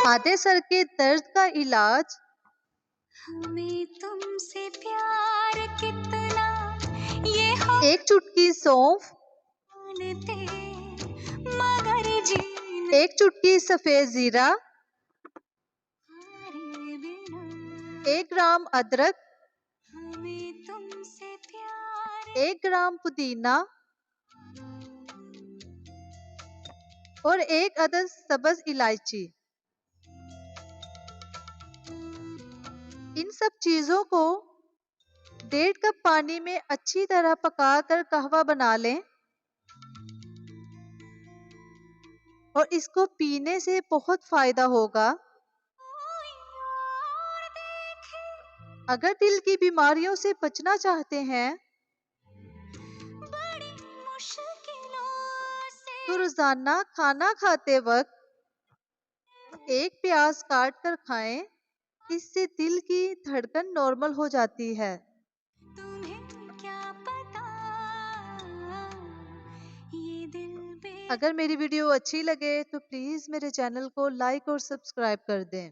आधे सर के दर्द का इलाज। हमें तुमसे प्यार कितना ये हो एक चुटकी सौंफ, जानते मगर जीने एक चुटकी सफेद जीरा, बिना 1 ग्राम अदरक, हमें तुमसे प्यार 1 ग्राम पुदीना और 1 अदद सब्ज इलायची। इन सब चीजों को 1.5 कप पानी में अच्छी तरह पकाकर कहवा बना लें और इसको पीने से बहुत फायदा होगा। कोई और देखे अगर दिल की बीमारियों से बचना चाहते हैं बड़ी मुश्किलों से तो रोजाना खाना खाते वक्त 1 प्याज काट कर खाएं। इससे दिल की धड़कन नॉर्मल हो जाती है। तुम्हें क्या पता ये दिल पे अगर मेरी वीडियो अच्छी लगे तो प्लीज मेरे चैनल को लाइक और सब्सक्राइब कर दें।